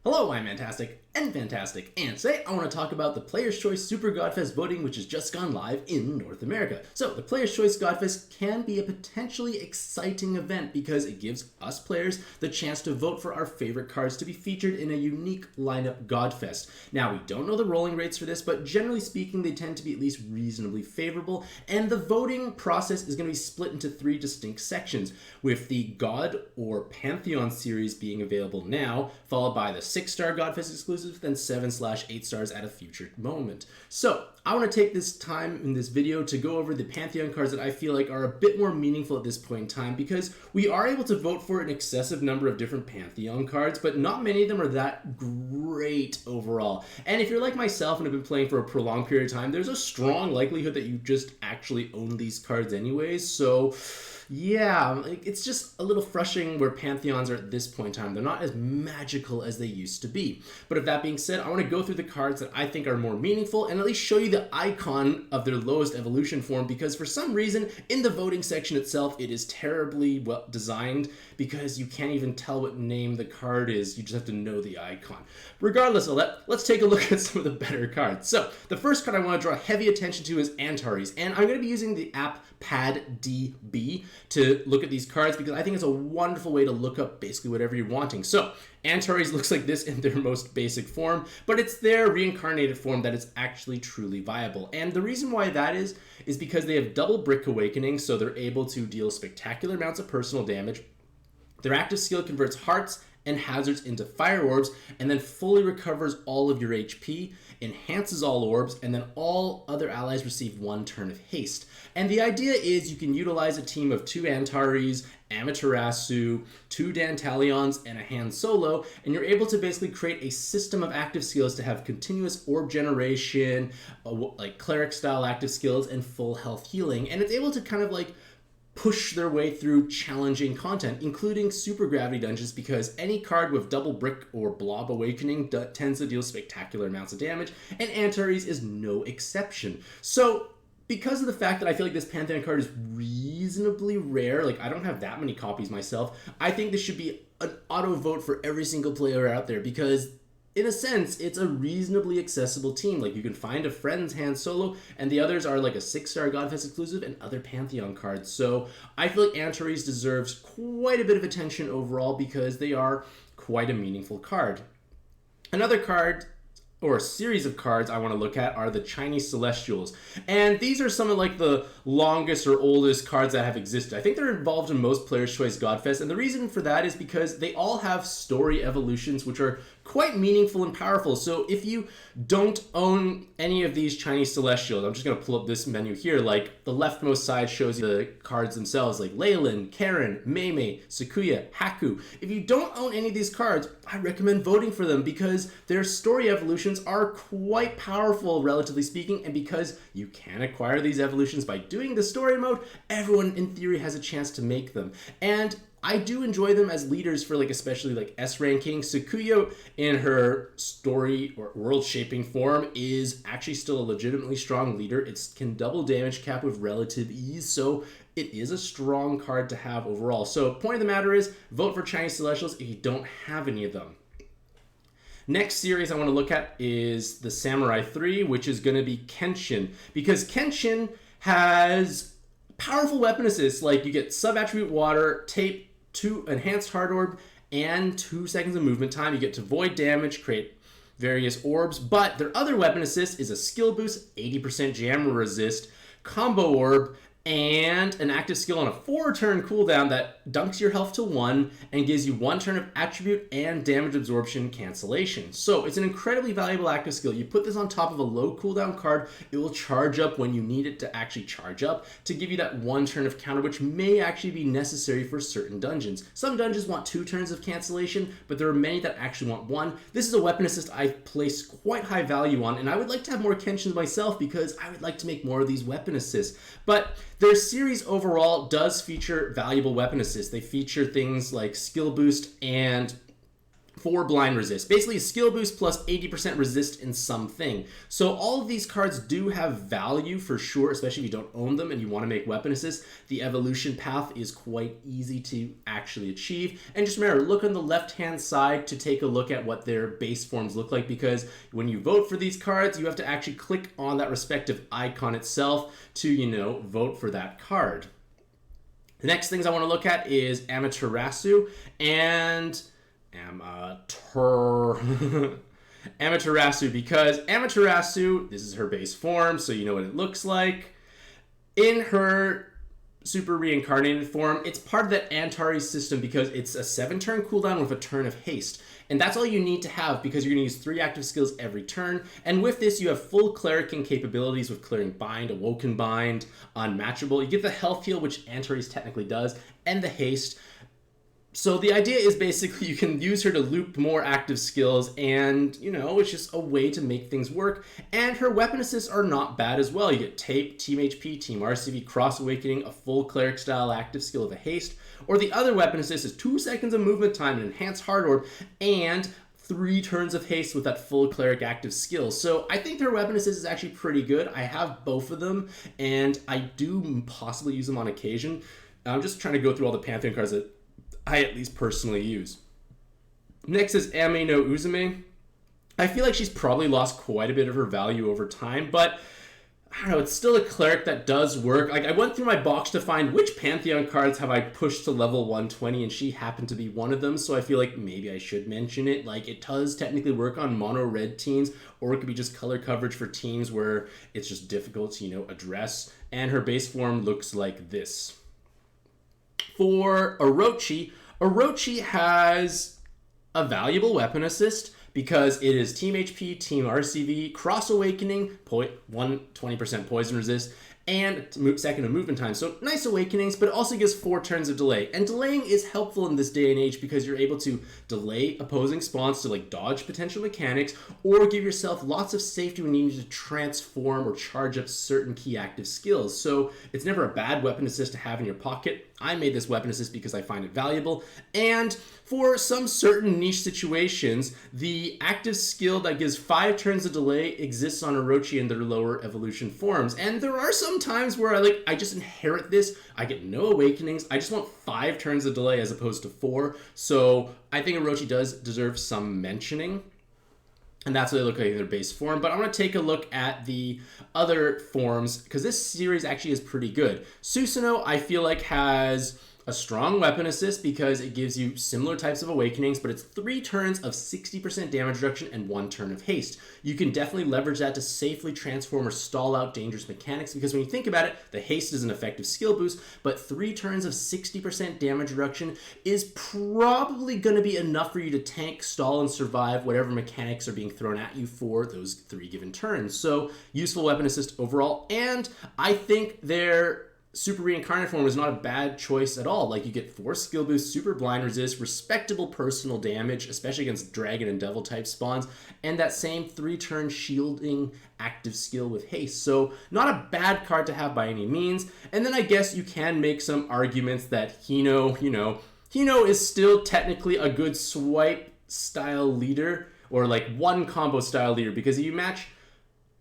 Hello, I'm Mantastic'c and Fantastic, and today I want to talk about the Player's Choice Super Godfest voting, which has just gone live in North America. So, the Player's Choice Godfest can be a potentially exciting event because it gives us players the chance to vote for our favorite cards to be featured in a unique lineup Godfest. Now, we don't know the rolling rates for this, but generally speaking, they tend to be at least reasonably favorable, and the voting process is going to be split into three distinct sections, with the God or Pantheon series being available now, followed by the 6-star Godfest exclusive, then 7/8 stars at a future moment. So, I want to take this time in this video to go over the Pantheon cards that I feel like are a bit more meaningful at this point in time, because we are able to vote for an excessive number of different Pantheon cards, but not many of them are that great overall. And if you're like myself and have been playing for a prolonged period of time, there's a strong likelihood that you just actually own these cards anyways, so yeah, it's just a little frustrating where Pantheons are at this point in time. They're not as magical as they used to be. But with that being said, I want to go through the cards that I think are more meaningful and at least show you the icon of their lowest evolution form, because for some reason in the voting section itself it is terribly well designed because you can't even tell what name the card is. You just have to know the icon. Regardless of that, let's take a look at some of the better cards. So the first card I want to draw heavy attention to is Antares, and I'm going to be using the app PadDB to look at these cards because I think it's a wonderful way to look up basically whatever you're wanting. So Antares looks like this in their most basic form, but it's their reincarnated form that is actually truly viable. And the reason why that is because they have double Brick Awakening, so they're able to deal spectacular amounts of personal damage. Their active skill converts hearts and hazards into fire orbs, and then fully recovers all of your HP, enhances all orbs, and then all other allies receive 1 turn of haste. And the idea is you can utilize a team of 2 Antares, Amaterasu, 2 Dantalions, and a Han Solo, and you're able to basically create a system of active skills to have continuous orb generation, like Cleric style active skills, and full health healing. And it's able to kind of like push their way through challenging content, including super gravity dungeons, because any card with double brick or blob awakening tends to deal spectacular amounts of damage, and Antares is no exception. So because of the fact that I feel like this Pantheon card is reasonably rare, like I don't have that many copies myself, I think this should be an auto vote for every single player out there, because in a sense, it's a reasonably accessible team. Like, you can find a friend's Han Solo, and the others are like a 6-star Godfest exclusive and other Pantheon cards. So I feel like Antares deserves quite a bit of attention overall because they are quite a meaningful card. Another card, or a series of cards I want to look at, are the Chinese Celestials. And these are some of like the longest or oldest cards that have existed. I think they're involved in most Player's Choice Godfest, and the reason for that is because they all have story evolutions which are quite meaningful and powerful. So if you don't own any of these Chinese Celestials, I'm just going to pull up this menu here, like the leftmost side shows you the cards themselves, like Leyland, Karen, Mei, Sakuya, Haku. If you don't own any of these cards, I recommend voting for them because their story evolutions are quite powerful, relatively speaking, and because you can acquire these evolutions by doing the story mode, everyone in theory has a chance to make them. And I do enjoy them as leaders for like especially like S ranking. Sakuya in her story or world shaping form is actually still a legitimately strong leader. It can double damage cap with relative ease, so it is a strong card to have overall. So point of the matter is, vote for Chinese Celestials if you don't have any of them. Next series I want to look at is the Samurai 3, which is going to be Kenshin, because Kenshin has powerful weapon assists, like you get sub-attribute water, tape, 2 enhanced hard orb, and 2 seconds of movement time. You get to void damage, create various orbs, but their other weapon assist is a skill boost, 80% jam resist, combo orb, and an active skill on a 4-turn cooldown that dunks your health to 1 and gives you 1 turn of attribute and damage absorption cancellation. So it's an incredibly valuable active skill. You put this on top of a low cooldown card, it will charge up when you need it to actually charge up to give you that 1 turn of counter, which may actually be necessary for certain dungeons. Some dungeons want 2 turns of cancellation, but there are many that actually want 1. This is a weapon assist I place quite high value on, and I would like to have more Kenshins myself because I would like to make more of these weapon assists. But their series overall does feature valuable weapon assists. They feature things like skill boost and 4 blind resist. Basically a skill boost plus 80% resist in something. So all of these cards do have value for sure, especially if you don't own them and you want to make weapon assist. The evolution path is quite easy to actually achieve. And just remember, look on the left-hand side to take a look at what their base forms look like, because when you vote for these cards, you have to actually click on that respective icon itself to, you know, vote for that card. The next things I want to look at is Amaterasu and Amaterasu, because Amaterasu, this is her base form, so you know what it looks like. In her super reincarnated form, it's part of that Antares system because it's a 7-turn cooldown with a turn of haste. And that's all you need to have because you're going to use 3 active skills every turn. And with this, you have full clericing capabilities with Clearing Bind, Awoken Bind, Unmatchable. You get the health heal, which Antares technically does, and the haste. So the idea is basically you can use her to loop more active skills, and, you know, it's just a way to make things work. And her weapon assists are not bad as well. You get Tape, Team HP, Team RCV, Cross Awakening, a full Cleric style active skill with a haste. Or the other weapon assist is 2 seconds of movement time, an enhanced hard orb, and 3 turns of haste with that full Cleric active skill. So I think their weapon assist is actually pretty good. I have both of them, and I do possibly use them on occasion. I'm just trying to go through all the Pantheon cards that I at least personally use. Next is Ame no Uzume. I feel like she's probably lost quite a bit of her value over time, but I don't know, it's still a cleric that does work. Like, I went through my box to find which Pantheon cards have I pushed to level 120, and she happened to be one of them, so I feel like maybe I should mention it. Like, it does technically work on mono red teams, or it could be just color coverage for teams where it's just difficult to, you know, address. And her base form looks like this. For Orochi, Orochi has a valuable weapon assist because it is Team HP, Team RCV, Cross Awakening, 120% poison resist, and second of movement time. So nice awakenings, but it also gives 4 turns of delay. And delaying is helpful in this day and age because you're able to delay opposing spawns to like dodge potential mechanics or give yourself lots of safety when you need to transform or charge up certain key active skills. So it's never a bad weapon assist to have in your pocket. I made this weapon assist because I find it valuable. And for some certain niche situations, the active skill that gives 5 turns of delay exists on Orochi in their lower evolution forms. And there are some times where I just inherit this. I get no awakenings. I just want 5 turns of delay as opposed to 4. So I think Orochi does deserve some mentioning. And that's what they look like in their base form. But I want to take a look at the other forms because this series actually is pretty good. Susanoo, I feel like, has a strong weapon assist because it gives you similar types of awakenings, but it's 3 turns of 60% damage reduction and 1 turn of haste. You can definitely leverage that to safely transform or stall out dangerous mechanics because when you think about it, the haste is an effective skill boost, but 3 turns of 60% damage reduction is probably going to be enough for you to tank, stall, and survive whatever mechanics are being thrown at you for those 3 given turns. So useful weapon assist overall, and I think their Super Reincarnate form is not a bad choice at all. Like, you get 4 skill boosts, super blind resist, respectable personal damage, especially against dragon and devil type spawns, and that same 3-turn shielding active skill with haste. So not a bad card to have by any means. And then I guess you can make some arguments that Hino is still technically a good swipe style leader, or like 1 combo style leader, because if you match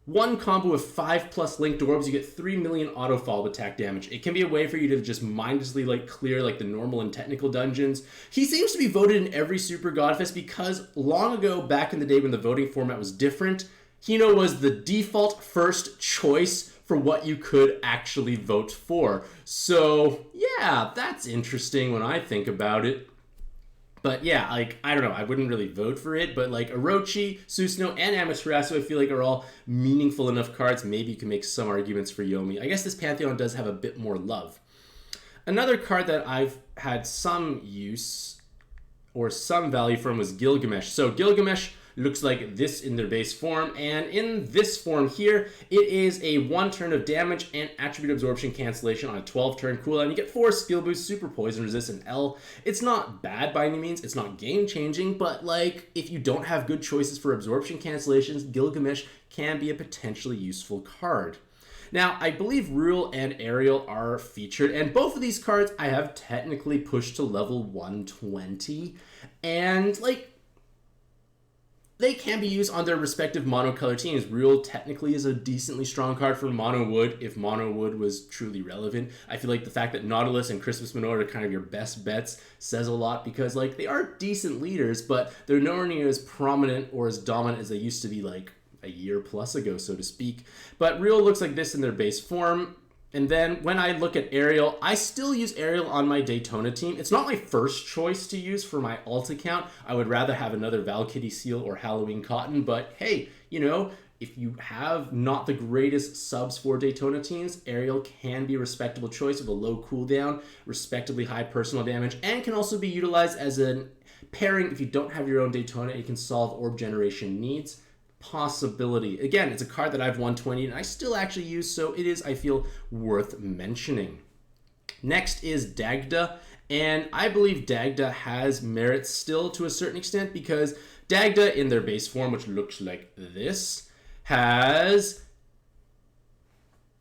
1 combo with 5+ linked orbs, you get 3 million auto follow attack damage. It can be a way for you to just mindlessly clear the normal and technical dungeons. He seems to be voted in every Super Godfest because long ago, back in the day when the voting format was different, Hino was the default first choice for what you could actually vote for. So yeah, that's interesting when I think about it. But yeah, I don't know, I wouldn't really vote for it, but Orochi, Susanoo, and Amaterasu I feel like are all meaningful enough cards. Maybe you can make some arguments for Yomi. I guess this Pantheon does have a bit more love. Another card that I've had some use or some value from was Gilgamesh. So Gilgamesh looks like this in their base form, and in this form here, it is a 1 turn of damage and attribute absorption cancellation on a 12-turn cooldown. You get 4 skill boosts, super poison resist, and L. It's not bad by any means, it's not game-changing, but if you don't have good choices for absorption cancellations, Gilgamesh can be a potentially useful card. Now, I believe Rule and Ariel are featured, and both of these cards I have technically pushed to level 120, and they can be used on their respective monocolor teams. Real technically is a decently strong card for mono wood if mono wood was truly relevant. I feel like the fact that Nautilus and Christmas Minot are kind of your best bets says a lot because like they are decent leaders, but they're nowhere near as prominent or as dominant as they used to be like a year plus ago, so to speak. But Real looks like this in their base form. And then when I look at Ariel, I still use Ariel on my Daytona team. It's not my first choice to use for my alt account. I would rather have another Val Kitty Seal or Halloween Cotton. But hey, you know, if you have not the greatest subs for Daytona teams, Ariel can be a respectable choice with a low cooldown, respectively high personal damage, and can also be utilized as a pairing if you don't have your own Daytona. It can solve orb generation needs. Possibility. Again, it's a card that I've 120 and I still actually use, so it is, I feel, worth mentioning. Next is Dagda, and I believe Dagda has merit still to a certain extent because Dagda in their base form, which looks like this, has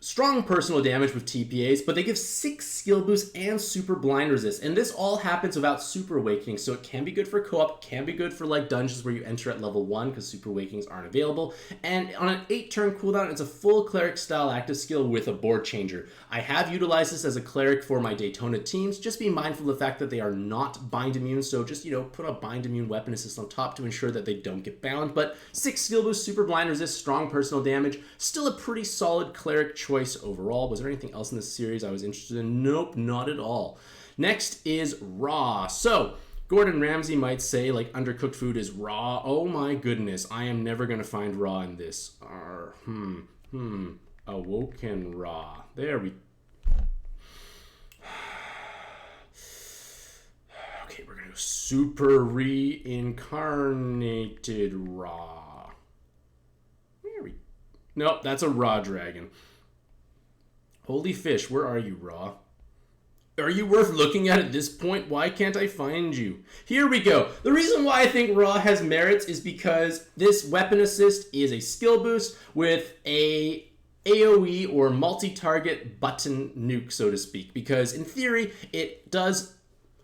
strong personal damage with TPAs, but they give 6 skill boosts and super blind resist. And this all happens without super awakening, so it can be good for co-op, can be good for like dungeons where you enter at level 1 because super awakenings aren't available. And on an 8-turn cooldown, it's a full cleric style active skill with a board changer. I have utilized this as a cleric for my Daytona teams. Just be mindful of the fact that they are not bind immune, so just, you know, put a bind immune weapon assist on top to ensure that they don't get bound. But 6 skill boosts, super blind resist, strong personal damage, still a pretty solid cleric choice overall. Was there anything else in this series I was interested in? Nope, not at all. Next is Raw. So Gordon Ramsay might say like undercooked food is raw. Oh my goodness, I am never gonna find raw in this. Awoken Raw. There we. Okay, we're gonna go super reincarnated Raw. There we. Nope, that's a raw dragon. Holy fish, where are you, Raw? Are you worth looking at this point? Why can't I find you? Here we go. The reason why I think Raw has merits is because this weapon assist is a skill boost with a AoE or multi-target button nuke, so to speak. Because in theory, it does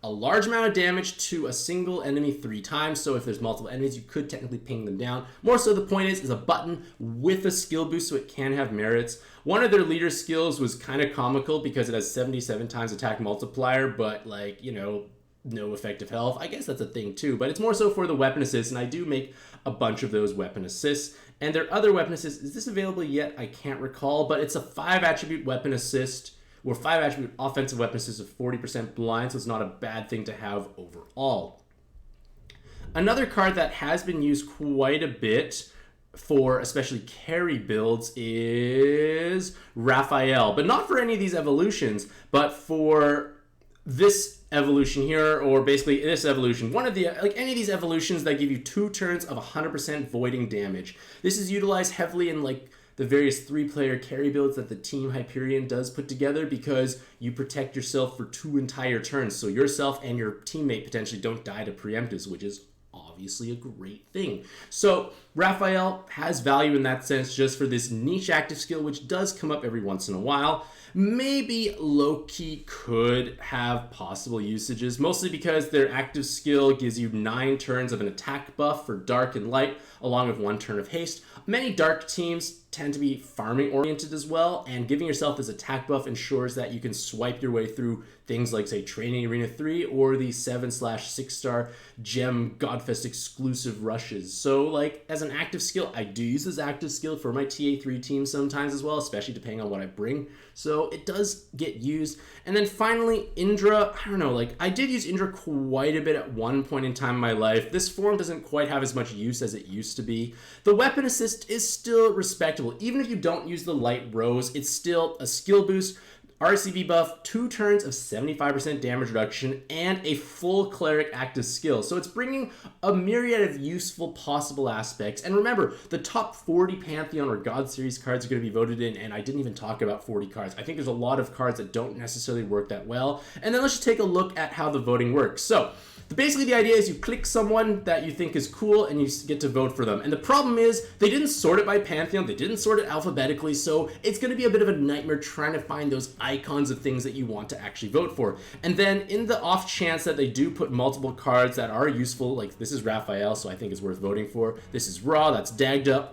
a large amount of damage to a single enemy 3 times. So if there's multiple enemies, you could technically ping them down. More so, the point is a button with a skill boost, so it can have merits. One of their leader skills was kind of comical because it has 77 times attack multiplier, but like, you know, no effective health. I guess that's a thing too, but it's more so for the weapon assist, and I do make a bunch of those weapon assists. And their other weapon assist, is this available yet? I can't recall, but it's a 5 attribute weapon assist or 5 attribute offensive weapon assist of 40% blind, so it's not a bad thing to have overall. Another card that has been used quite a bit for especially carry builds is Raphael, but not for any of these evolutions, but for this evolution here, or basically this evolution. One of the, like any of these evolutions that give you 2 turns of 100% voiding damage. This is utilized heavily in like the various 3-player carry builds that the Team Hyperion does put together because you protect yourself for 2 entire turns. So yourself and your teammate potentially don't die to preemptives, which is obviously a great thing. So Raphael has value in that sense just for this niche active skill, which does come up every once in a while. Maybe Loki could have possible usages, mostly because their active skill gives you 9 turns of an attack buff for dark and light, along with 1 turn of haste. Many dark teams tend to be farming oriented as well, and giving yourself this attack buff ensures that you can swipe your way through things like, say, Training Arena 3 or the 7/6-star gem Godfest exclusive rushes. So like as an active skill, I do use this active skill for my TA3 team sometimes as well, especially depending on what I bring. So it does get used. And then finally, Indra, I don't know, like I did use Indra quite a bit at one point in time in my life. This form doesn't quite have as much use as it used to be. The weapon assist is still respectable. Even if you don't use the light rose, it's still a skill boost, RCB buff, 2 turns of 75% damage reduction, and a full cleric active skill. So it's bringing a myriad of useful possible aspects. And remember, the top 40 Pantheon or God series cards are going to be voted in, and I didn't even talk about 40 cards. I think there's a lot of cards that don't necessarily work that well. And then let's just take a look at how the voting works. So basically the idea is you click someone that you think is cool and you get to vote for them. And the problem is they didn't sort it by Pantheon, they didn't sort it alphabetically, so it's going to be a bit of a nightmare trying to find those icons of things that you want to actually vote for. And then in the off chance that they do put multiple cards that are useful, like this is Raphael, so I think it's worth voting for. This is Ra, that's Dagda.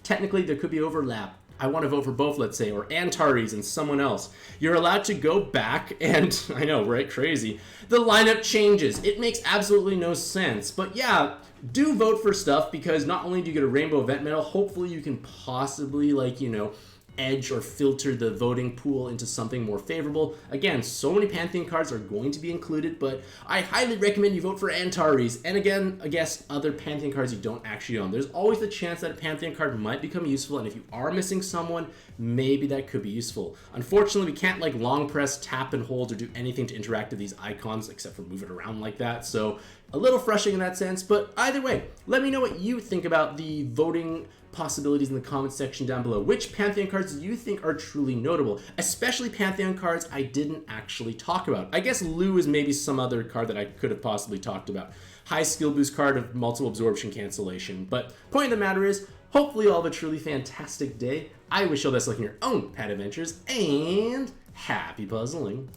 Technically there could be overlap. I want to vote for both, let's say, or Antares and someone else. You're allowed to go back and, I know, right, crazy. The lineup changes. It makes absolutely no sense. But yeah, do vote for stuff because not only do you get a rainbow event medal, hopefully you can possibly, like, you know, edge or filter the voting pool into something more favorable. Again, so many Pantheon cards are going to be included, but I highly recommend you vote for Antares. And again, I guess other Pantheon cards you don't actually own. There's always the chance that a Pantheon card might become useful, and if you are missing someone, maybe that could be useful. Unfortunately, we can't like long press, tap and hold, or do anything to interact with these icons except for move it around like that. So a little frustrating in that sense, but either way, let me know what you think about the voting possibilities in the comments section down below. Which Pantheon cards do you think are truly notable? Especially Pantheon cards I didn't actually talk about. I guess Lu is maybe some other card that I could have possibly talked about. High skill boost card of multiple absorption cancellation. But point of the matter is, hopefully you all have a truly fantastic day. I wish you all the best luck in your own pad adventures, and happy puzzling.